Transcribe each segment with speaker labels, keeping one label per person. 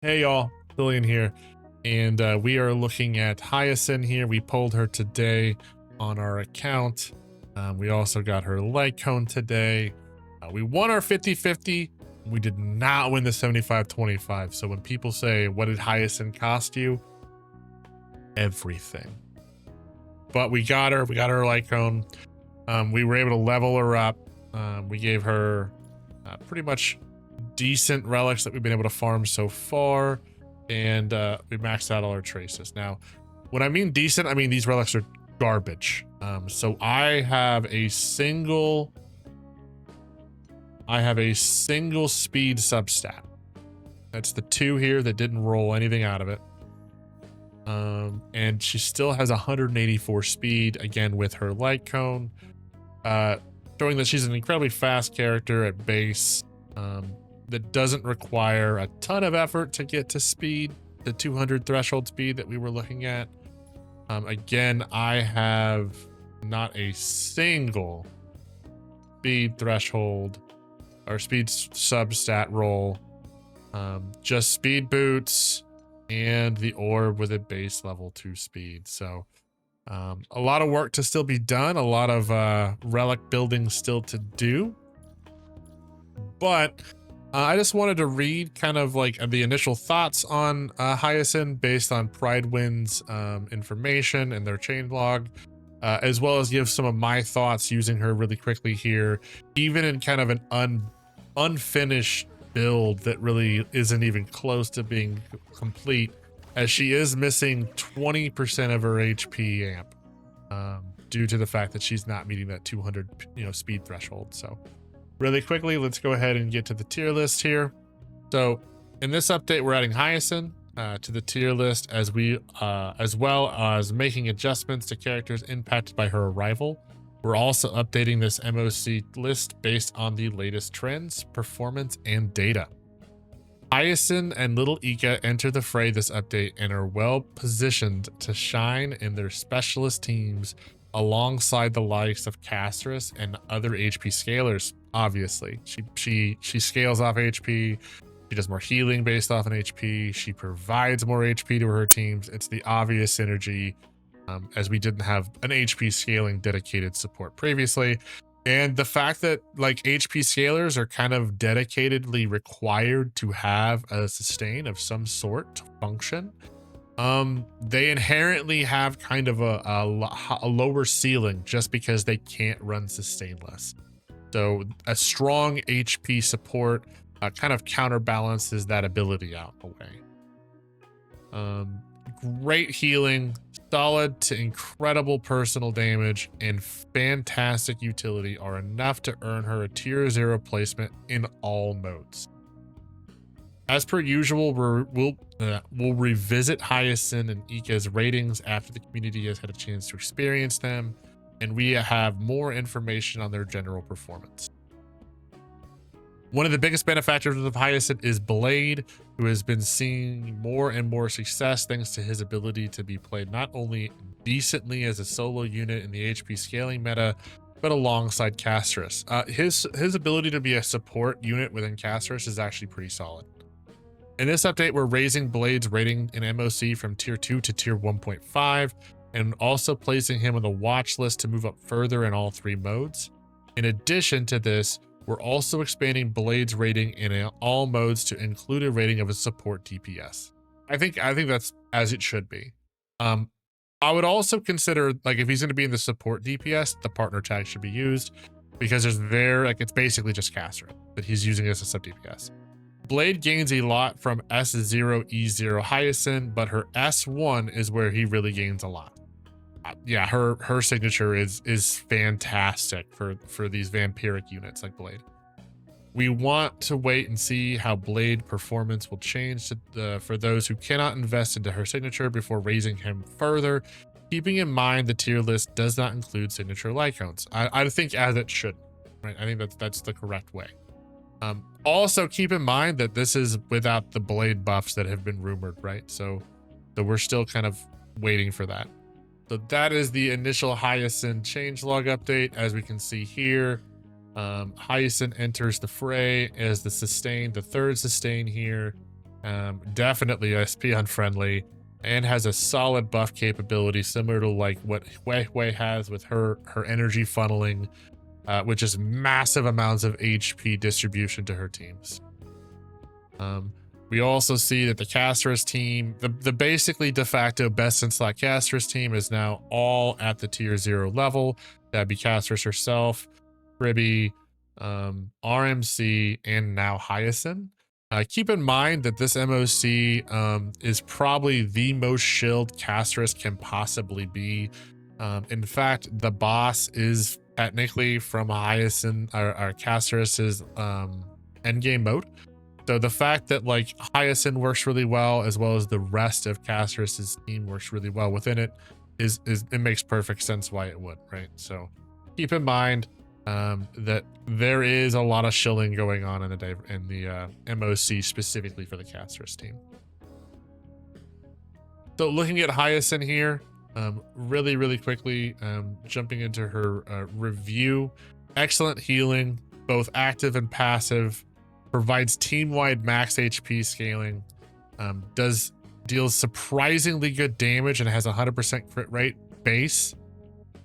Speaker 1: Hey y'all, Billion here, and we are looking at Hyacine here. We pulled her today on our account. We also got her light cone today. We won our 50-50. We did not win the 75-25. So when people say, what did Hyacine cost you? Everything. But we got her light cone. We were able to level her up. We gave her pretty much decent relics that we've been able to farm so far, and we maxed out all our traces. Now, when I mean decent, I mean these relics are garbage. So I have a single speed substat. That's the 2 here that didn't roll anything out of it. And she still has 184 speed, again with her light cone, showing that she's an incredibly fast character at base. That doesn't require a ton of effort to get to speed, the 200 threshold speed that we were looking at. Again, I have not a single speed threshold or speed substat roll, just speed boots and the orb with a base level 2 speed. So a lot of work to still be done, a lot of relic building still to do, but I just wanted to read kind of like the initial thoughts on Hyacine based on Pridewind's information and their chain log, as well as give some of my thoughts using her really quickly here, even in kind of an unfinished build that really isn't even close to being complete, as she is missing 20% of her HP amp due to the fact that she's not meeting that 200 speed threshold. So really quickly, let's go ahead and get to the tier list here. So in this update, we're adding Hyacine to the tier list, as well as making adjustments to characters impacted by her arrival. We're also updating this MOC list based on the latest trends, performance, and data. Hyacine and Little Ika enter the fray this update and are well positioned to shine in their specialist teams alongside the likes of Castris and other HP scalers. Obviously, she scales off HP. She does more healing based off an HP. She provides more HP to her teams. It's the obvious synergy, as we didn't have an HP scaling dedicated support previously. And the fact that like HP scalers are kind of dedicatedly required to have a sustain of some sort to function, they inherently have kind of a lower ceiling just because they can't run sustainless. So a strong HP support kind of counterbalances that ability out of the way. Great healing, solid to incredible personal damage, and fantastic utility are enough to earn her a tier 0 placement in all modes. As per usual, we'll revisit Hyacine and Ika's ratings after the community has had a chance to experience them, and we have more information on their general performance. One of the biggest benefactors of Hyacine is Blade, who has been seeing more and more success thanks to his ability to be played not only decently as a solo unit in the HP scaling meta, but alongside Castris. His ability to be a support unit within Castris is actually pretty solid. In this update, we're raising Blade's rating in MOC from tier 2 to tier 1.5, and also placing him on the watch list to move up further in all 3 modes. In addition to this, we're also expanding Blade's rating in all modes to include a rating of a support DPS. I think that's as it should be. I would also consider, like, if he's going to be in the support DPS, the partner tag should be used, because it's basically just caster that he's using as a sub DPS. Blade gains a lot from S0 E0 Hyacine, but her S1 is where he really gains a lot. Yeah, her signature is fantastic for these vampiric units like Blade. We want to wait and see how Blade performance will change for those who cannot invest into her signature before raising him further, keeping in mind the tier list does not include signature light cones. I think as it should, right? I think that's the correct way. Also keep in mind that this is without the Blade buffs that have been rumored, right? So we're still kind of waiting for that. So that is the initial Hyacine changelog update. As we can see here, Hyacine enters the fray as the third sustain here. Definitely SP unfriendly, and has a solid buff capability similar to like what Hui has with her energy funneling, which is massive amounts of HP distribution to her teams. We also see that the Castris team, the basically de facto best in slot Castris team, is now all at the tier 0 level. That'd be Castris herself, Ribby, RMC, and now Hyacine. Keep in mind that this MOC is probably the most shilled Castris can possibly be. In fact, the boss is technically from Hyacine, our Castris's endgame mode. So the fact that like Hyacine works really well, as well as the rest of Castris's team works really well within it, is it makes perfect sense why it would, right? So keep in mind that there is a lot of shilling going on in the MOC specifically for the Castris team. So looking at Hyacine here, really quickly, jumping into her review. Excellent healing, both active and passive. Provides team-wide max HP scaling. Deals surprisingly good damage and has 100% crit rate base.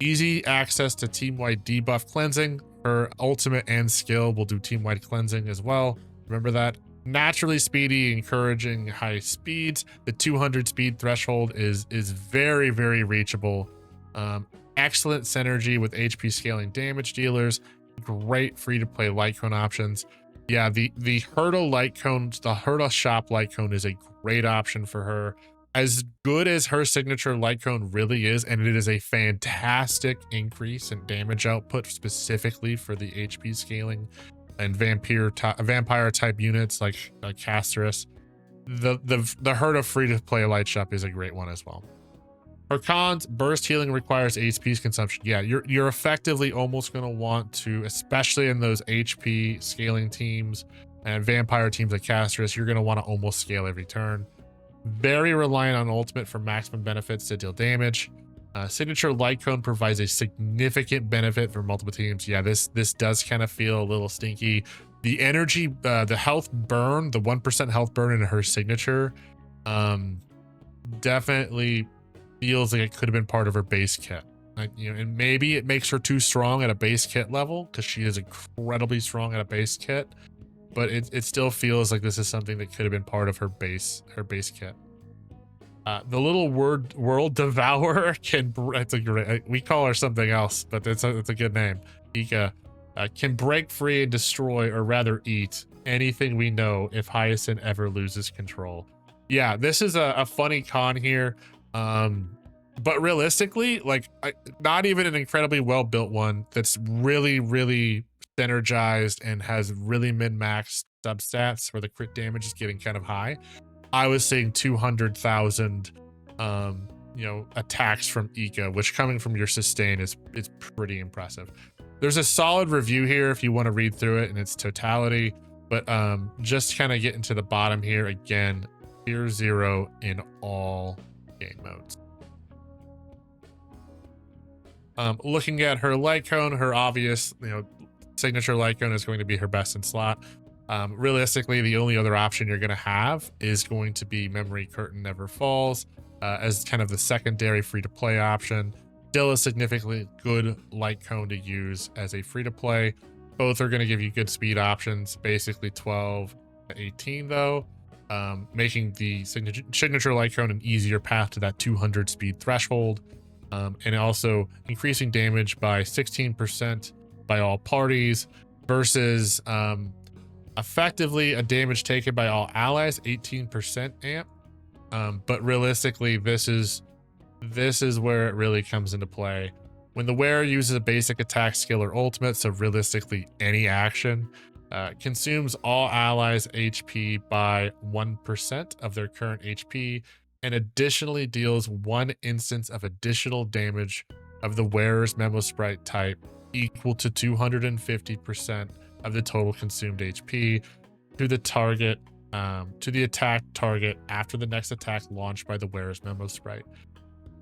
Speaker 1: Easy access to team-wide debuff cleansing. Her ultimate and skill will do team-wide cleansing as well. Remember that. Naturally speedy, encouraging high speeds. The 200 speed threshold is very reachable. Excellent synergy with HP scaling damage dealers. Great free-to-play light cone options. Yeah, the hurdle light cone, the hurdle shop light cone is a great option for her. As good as her signature light cone really is, and it is a fantastic increase in damage output specifically for the HP scaling and vampire type units like Castris. The Herda free to play light shop is a great one as well. Her cons: burst healing requires HP consumption. Yeah, you're effectively almost going to want to, especially in those HP scaling teams and vampire teams like Castris, you're going to want to almost scale every turn. Very reliant on ultimate for maximum benefits to deal damage. Signature light cone provides a significant benefit for multiple teams. Yeah, this does kind of feel a little stinky. The energy, the health burn, the 1% health burn in her signature, definitely feels like it could have been part of her base kit. Like, you know, and maybe it makes her too strong at a base kit level because she is incredibly strong at a base kit, but it still feels like this is something that could have been part of her base kit. The little world devourer it's a great, we call her something else, but it's a good name. Ika can break free and destroy, or rather eat, anything we know if Hyacine ever loses control. Yeah, this is a funny con here. But realistically, like, not even an incredibly well built one that's really synergized and has really min-max substats where the crit damage is getting kind of high. I was seeing 200,000 attacks from Ika, which coming from your sustain is pretty impressive. There's a solid review here if you want to read through it in its totality, but just kind of getting to the bottom here again, tier 0 in all game modes. Looking at her light cone, her obvious, signature light cone is going to be her best in slot. Realistically, the only other option you're going to have is going to be Memory Curtain Never Falls as kind of the secondary free-to-play option. Still a significantly good light cone to use as a free-to-play. Both are going to give you good speed options, basically 12 to 18 though, making the signature light cone an easier path to that 200 speed threshold. And also increasing damage by 16% by all parties versus effectively a damage taken by all allies, 18% amp. But realistically, this is where it really comes into play. When the wearer uses a basic attack skill or ultimate, so realistically any action, consumes all allies HP by 1% of their current HP, and additionally deals 1 instance of additional damage of the wearer's memo sprite type equal to 250% of the total consumed HP to the target, to the attack target after the next attack launched by the wearer's memo sprite.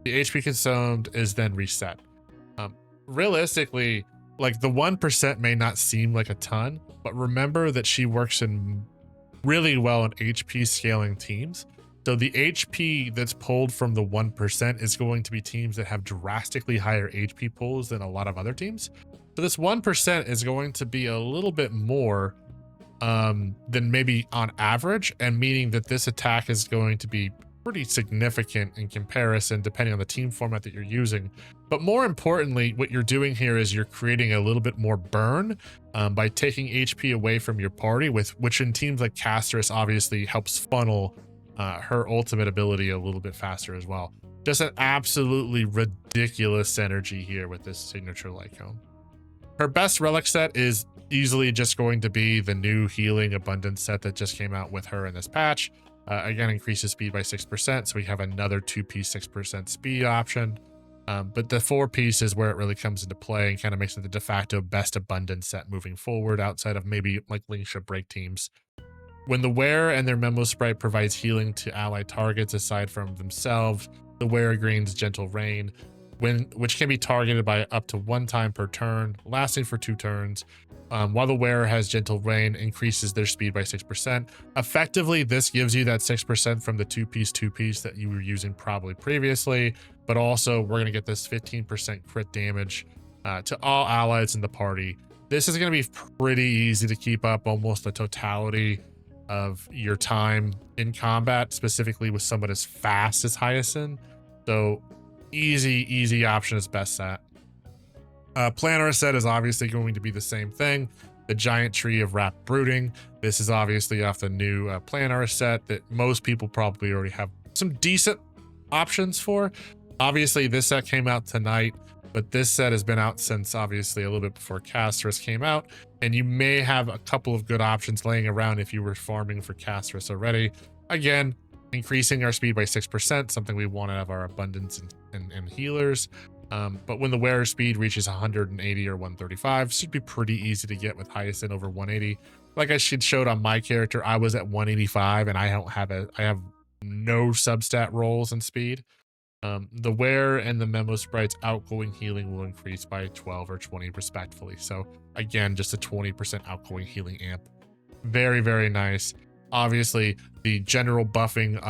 Speaker 1: The HP consumed is then reset. Realistically, like, the 1% may not seem like a ton, but remember that she works in really well in HP scaling teams. So the HP that's pulled from the 1% is going to be teams that have drastically higher HP pulls than a lot of other teams. So this 1% is going to be a little bit more than maybe on average, and meaning that this attack is going to be pretty significant in comparison depending on the team format that you're using. But more importantly, what you're doing here is you're creating a little bit more burn by taking HP away from your party, which in teams like Casterus obviously helps funnel her ultimate ability a little bit faster as well. Just an absolutely ridiculous synergy here with this signature Lycone. Her best relic set is easily just going to be the new healing abundance set that just came out with her in this patch. Again, increases speed by 6%, so we have another 2-piece 6% speed option. But the 4-piece is where it really comes into play and kind of makes it the de facto best abundance set moving forward outside of maybe like Linkship break teams. When the wearer and their memo sprite provides healing to allied targets aside from themselves, the wearer gains Gentle Rain, which can be targeted by up to 1 time per turn, lasting for 2 turns. While the wearer has Gentle Rain, increases their speed by 6%. Effectively, this gives you that 6% from the 2-piece that you were using probably previously, but also we're going to get this 15% crit damage to all allies in the party. This is going to be pretty easy to keep up almost the totality of your time in combat, specifically with someone as fast as Hyacine. So easy option is best set. Planar set is obviously going to be the same thing. The Giant Tree of Wrapped Brooding. This is obviously off the new Planar set that most people probably already have some decent options for. Obviously, this set came out tonight, but this set has been out since obviously a little bit before Casterus came out, and you may have a couple of good options laying around if you were farming for Casterus already. Again, increasing our speed by 6%, something we want to have our abundance and healers. But when the wearer speed reaches 180 or 135, should be pretty easy to get with Hyacine over 180. Like I showed on my character, I was at 185 and I have no substat rolls in speed. The wearer and the memo sprite's outgoing healing will increase by 12 or 20 respectively. So again, just a 20% outgoing healing amp. Very nice. Obviously, the general buffing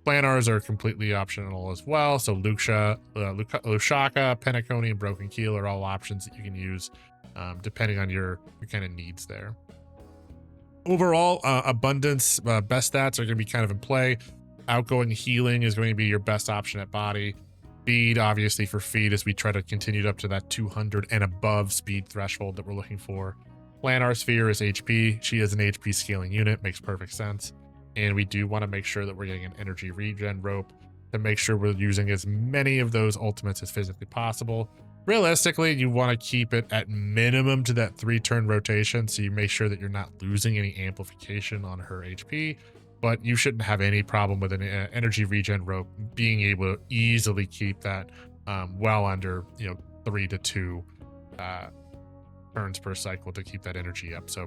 Speaker 1: planars are completely optional as well. So Lucia, Lushaka, Penacony, and Broken Keel are all options that you can use depending on your kind of needs there. Overall, abundance best stats are going to be kind of in play. Outgoing healing is going to be your best option at body. Speed, obviously, for feed as we try to continue up to that 200 and above speed threshold that we're looking for. Planar Sphere is HP. She is an HP scaling unit, makes perfect sense. And we do want to make sure that we're getting an energy regen rope to make sure we're using as many of those ultimates as physically possible. Realistically, you want to keep it at minimum to that 3-turn rotation, so you make sure that you're not losing any amplification on her HP. But you shouldn't have any problem with an energy regen rope being able to easily keep that well under 3 to 2 turns per cycle to keep that energy up. So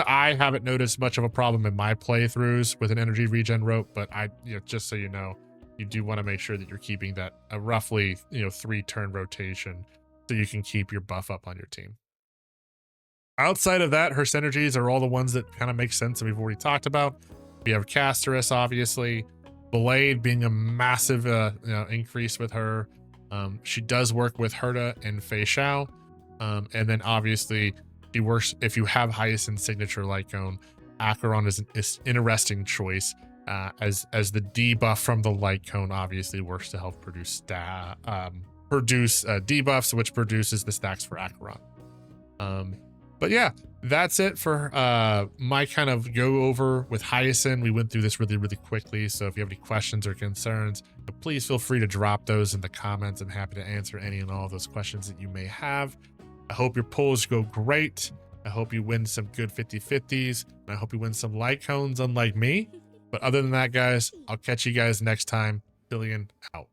Speaker 1: I haven't noticed much of a problem in my playthroughs with an energy regen rope, but just so you know, you do want to make sure that you're keeping that a roughly 3-turn rotation so you can keep your buff up on your team. Outside of that, her synergies are all the ones that kind of make sense that we've already talked about. We have Casterus, obviously. Blade being a massive increase with her. She does work with Herta and Fei Xiao. And then obviously she works if you have Hyacine signature Lycone. Acheron is an interesting choice as the debuff from the Lycone obviously works to help produce debuffs, which produces the stacks for Acheron. But yeah, that's it for my kind of go over with Hyacine. We went through this really quickly, so if you have any questions or concerns, please feel free to drop those in the comments. I'm happy to answer any and all of those questions that you may have. I hope your pulls go great. I hope you win some good 50-50s, and I hope you win some Lycones unlike me. But other than that, guys, I'll catch you guys next time. Billion out.